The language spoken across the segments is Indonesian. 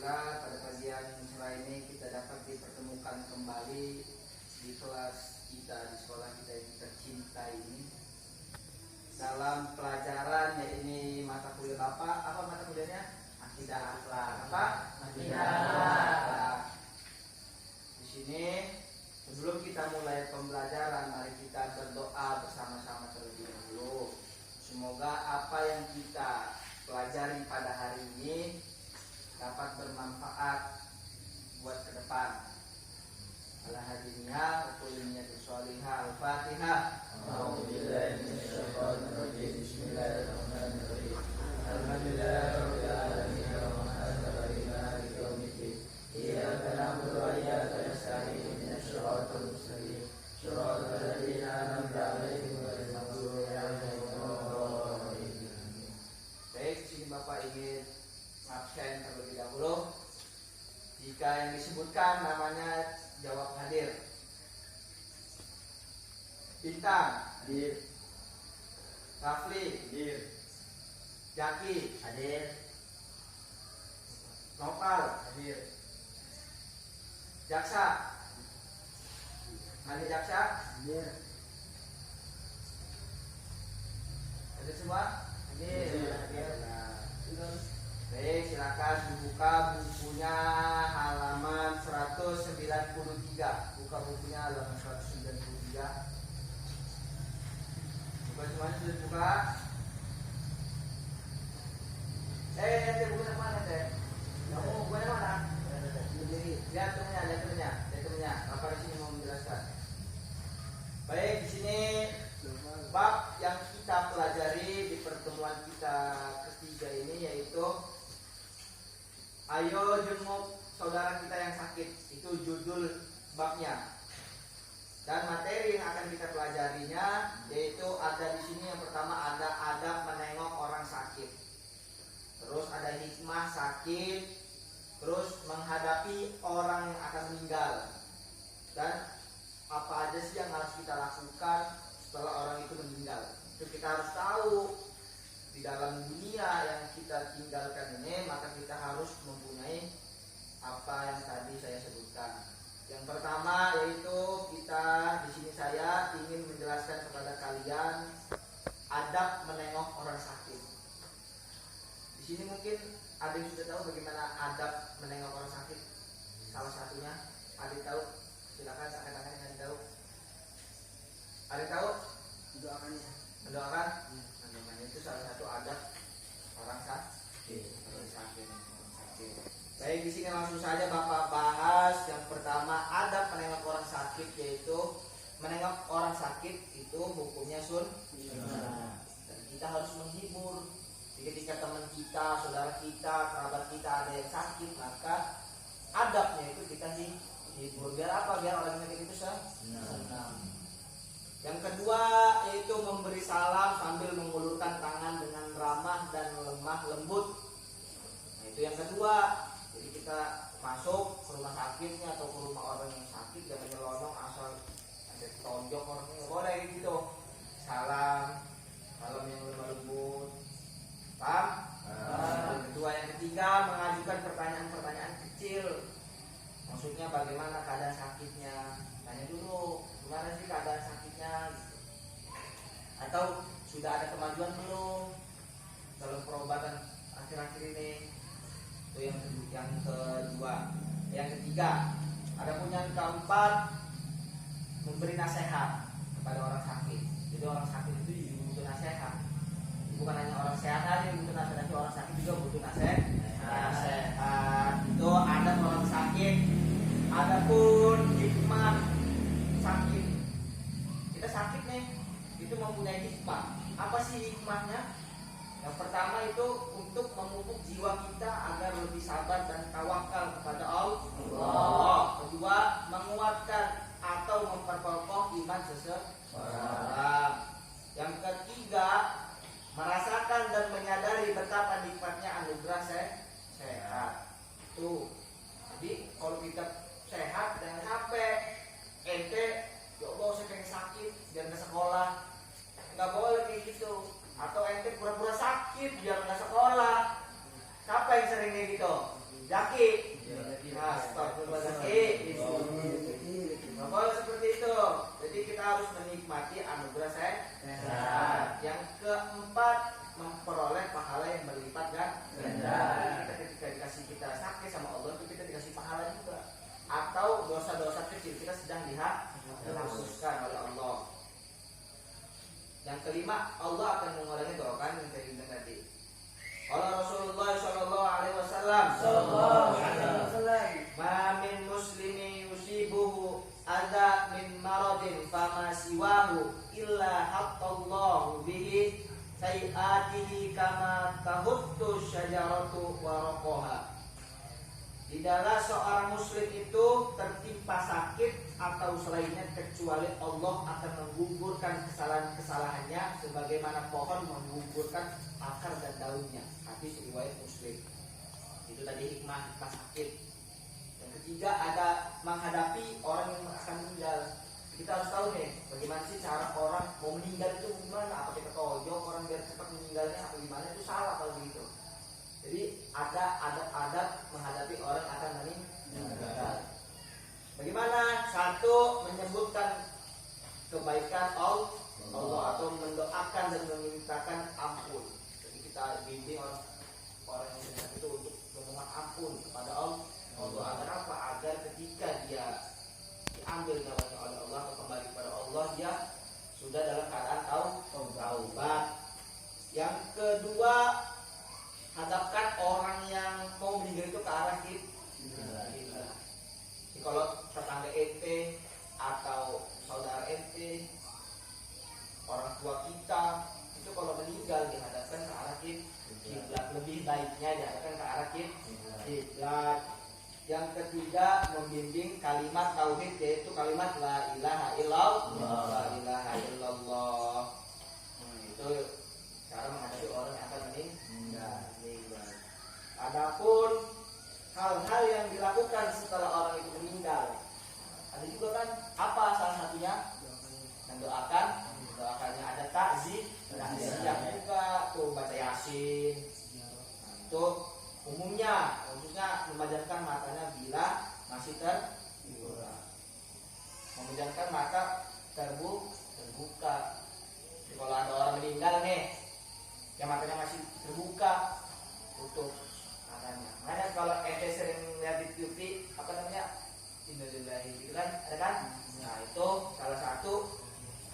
Alhamdulillah pada pagi yang cerah ini kita dapat dipertemukan kembali di kelas kita, di sekolah kita yang tercinta ini, dalam pelajaran yaitu mata kuliah Bapak. Apa mata kuliahnya? Akidah akhlak. Apa? Akidah akhlak. Di sini sebelum kita mulai pembelajaran, mari kita berdoa bersama-sama terlebih dahulu. Semoga apa yang kita pelajari pada hari ini dapat bermanfaat buat ke depan. Ala hadiniha wa kulli niyatin shalihah. Al-Fatihah. A'udzubillahi minasyaitonir rajim. Bismillahirrahmanirrahim. Alhamdulillahirabbil alamin arrahmanir rahim maliki yaumiddin. Iyyaka na'budu wa iyyaka nasta'in. Ihdinas siratal mustaqim. Shiratal ladzina an'amta 'alaihim ghairil maghdubi 'alaihim waladdallin. Baik, sini Bapak ingin absen terlebih dahulu. Jika yang disebutkan namanya jawab hadir. Bintang hadir. Rafli hadir. Jaki hadir. Nopal hadir. Jaksa hadir. Jaksa hadir. Hadir semua? Hadir. Baik, silakan dibuka bukunya halaman 193. Buka bukunya halaman 193. Buka semuanya, sudah buka. Teh bukunya mana teh? Kamu bukunya mana? Lihat temennya. Apa di sini mau menjelaskan? Baik, di sini bab yang kita pelajari di pertemuan kita ketiga ini yaitu ayo jenguk saudara kita yang sakit. Itu judul babnya. Dan materi yang akan kita pelajarinya yaitu ada di sini yang pertama ada adab menengok orang sakit. Terus ada hikmah sakit, terus menghadapi orang yang akan meninggal. Dan apa aja sih yang harus kita lakukan setelah orang itu meninggal. Itu kita harus tahu. Di dalam dunia yang kita tinggalkan ini, maka kita harus mempunyai apa yang tadi saya sebutkan. Yang pertama yaitu kita di sini saya ingin menjelaskan kepada kalian adab menengok orang sakit. Di sini mungkin ada yang sudah tahu bagaimana adab menengok orang sakit. Salah satunya, ada yang tahu? Silakan angkat-angkat yang tahu. Ada yang tahu? Mendoakannya. Mendoakan? Itu salah satu adab orang sakit. Baik, di sini langsung saja Bapak bahas yang pertama adab menengok orang sakit, yaitu menengok orang sakit itu hukumnya sunnah. Dan kita harus menghibur. Ketika teman kita, saudara kita, kerabat kita ada yang sakit, maka adabnya itu kita hibur. Biar apa? Biar orang sakit itu senang. Yang kedua yaitu memberi salam sambil mengulurkan tangan dengan ramah dan lemah lembut. Nah, itu yang kedua. Jadi kita masuk ke rumah sakitnya atau ke rumah orang yang sakit, jangan nyelonong asal ada tonjok orangnya, nggak boleh gitu. Salam yang lemah lembut. Paham? Yang kedua, yang ketiga mengajukan pertanyaan-pertanyaan kecil. Maksudnya bagaimana keadaan sakitnya? Tanya dulu, gimana sih keadaan sakitnya? Atau sudah ada kemajuan belum dalam perobatan akhir-akhir ini? Itu yang kedua. Yang ketiga, ada pun yang keempat, memberi nasihat kepada orang sakit. Jadi orang sakit itu juga butuh nasihat. Bukan hanya orang sehat aja yang butuh nasihat, tapi orang sakit juga butuh nasihat. Itu ada orang sakit. Adapun hikmah sakit, kita sakit nih, itu mempunyai hikmah. Apa sih hikmahnya? Yang pertama itu untuk memupuk jiwa kita agar lebih sabar dan tawakal kepada Allah. Kedua, menguatkan atau memperkokoh iman seseorang. Yang ketiga, merasakan dan menyadari betapa nikmatnya anugerah sehat. Tuh. Jadi kalau kita sehat jangan sampai ente ya Allah saya pengen sakit biar nggak sekolah, nggak boleh kayak gitu. Atau ente pura-pura sakit biar nggak sekolah. Siapa yang sering kayak gitu? Jaki yang berlipat ganda. Ketika dikasih kita sakit sama Allah itu kita dikasih pahala juga. Atau dosa-dosa kecil kita sedang dihapuskan oleh Allah. Yang kelima, Allah akan mengulangi doakan yang tadi. Qala Rasulullah sallallahu alaihi wasallam, ma min muslimin yusibuhu adza min maradin fama siwahu illa hattallahu bihi sayiatihi kama tahuttu syajaratu waraqaha. Tidaklah seorang muslim itu tertimpa sakit atau selainnya kecuali Allah akan menggugurkan kesalahan-kesalahannya sebagaimana pohon menggugurkan akar dan daunnya. Hadis riwayat Muslim. Itu tadi hikmah sakit. Yang ketiga ada menghadapi orang yang akan meninggal. Kita harus tahu nih bagaimana sih cara orang mau meninggal itu gimana? Apa kita tojok orang biar cepat meninggalnya atau gimana? Itu salah kalau begitu. Jadi ada adab-adab menghadapi orang akan meninggal. Bagaimana? Satu, menyebutkan kebaikan Allah atau mendoakan dan memintakan ampun. Jadi kita bimbing orang yang sedang itu untuk memohon ampun kepada Allah. Agar apa? Agar ketika dia diambil nyawanya oleh Allah atau kembali kepada Allah, dia sudah dalam keadaan taubat. Yang kedua, hadapkan orang yang mau meninggal itu ke arah kiblat. Jadi kalau tetangga ente atau saudara ente, orang tua kita itu kalau meninggal dihadapkan ke arah kiblat. Lebih baiknya dihadapkan ke arah kiblat. Yang ketiga, membimbing kalimat tauhid, yaitu kalimat la ilaha illallah. Itu cara menghadapi orang yang akan meninggal. Adapun hal-hal yang dilakukan setelah orang itu meninggal, ada juga kan apa salah satunya? Mendoakannya ada takziah juga tuh, baca yasin. Itu umumnya, khususnya memejamkan matanya bila masih terbuka. Memejamkan mata terbuka. Jadi kalau ada orang meninggal nih, yang matanya masih terbuka, tutup matanya. Makanya kalau ente sering lihat di TV, apa namanya, innalillahi gitu kan, ada kan? Nah itu salah satu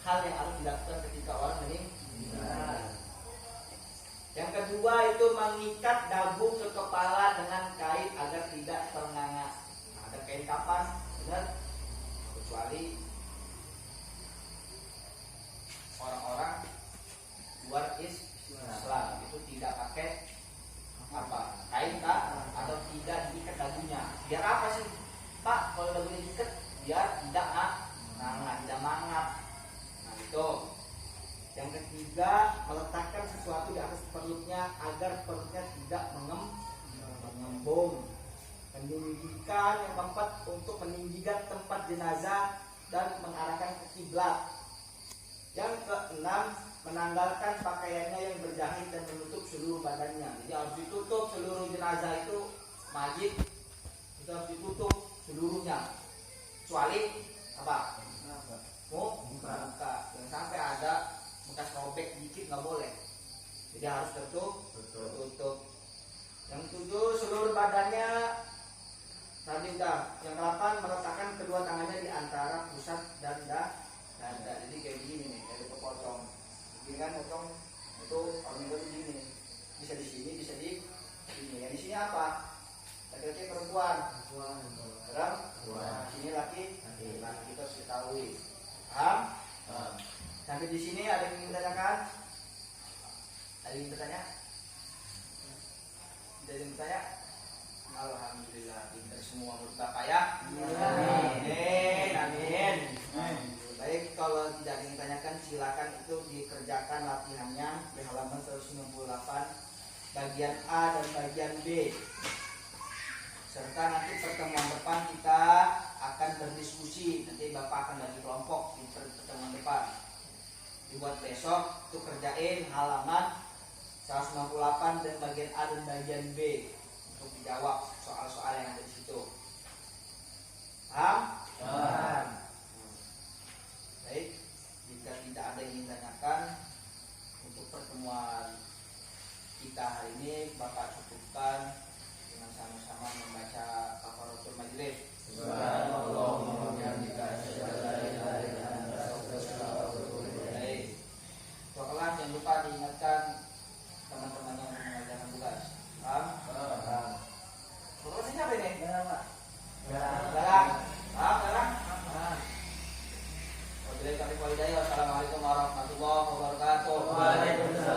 hal yang harus dilakukan ketika orang meninggal. Yang kedua itu mengikat dagu ke kepala dengan kain agar tidak ternganga. Nah, ada kain kapan? Benar? Kecuali orang-orang luar Islam itu tidak pakai apa? Kain kah? Atau tidak diikat dagunya. Biar apa sih? Pak, kalau dagunya diikat biar tidak nganga, tidak mangap. Nah itu. Yang ketiga, meletakkan sesuatu di atas perutnya agar perutnya tidak mengembung. Meninggikan, yang keempat, untuk meninggikan tempat jenazah dan mengarahkan ke kiblat. Yang keenam, menanggalkan pakaiannya yang berjahit dan menutup seluruh badannya. Jadi harus ditutup seluruh jenazah itu, mayit itu harus ditutup seluruhnya. Kecuali apa? Buka. Jangan sampai ada bekas robek dikit, nggak boleh. Jadi harus tertutup. Yang tujuh, seluruh badannya tadi udah. Yang delapan, meletakkan kedua tangannya di antara pusat dan dada. Jadi kayak gini nih, kayak potong. Gini kan potong itu orang itu begini. Bisa di sini, bisa di sini. Yang di sini apa? Laki-laki perempuan. Sini laki. Kita harus ketahui. Paham? Sampai di sini ada yang ingin bertanyakan? Ada yang ingin bertanya? Ada yang bertanya? Alhamdulillah, pintar semua menurut Bapak ya. Amin. Baik, kalau tidak ada yang ditanyakan silakan itu dikerjakan latihannya di halaman 198 bagian A dan bagian B. Serta nanti pertemuan depan kita akan berdiskusi. Nanti Bapak akan bagi kelompok di pertemuan depan. Dibuat besok itu kerjain halaman 198 dan bagian A dan bagian B untuk dijawab soal-soal yang ada di situ. Paham? Baik, jika tidak ada yang ingin ditanyakan untuk pertemuan kita kita hari ini Bapak cukupkan dengan sama-sama membaca kafaratul majelis. Subhanallah wa bihamdika asyhadu an la ilaha illa anta astaghfiruka wa atubu ilaik. Baik. Kelas jangan lupa diingatkan teman-temannya untuk mengerjakan tugas. Paham? Paham. Terus siapa ini? Ya, Pak. Garang. Paham, garang? Paham. Wabillahi taufiq wal hidayah. Wassalamualaikum warahmatullahi wabarakatuh. Waalaikumsalam.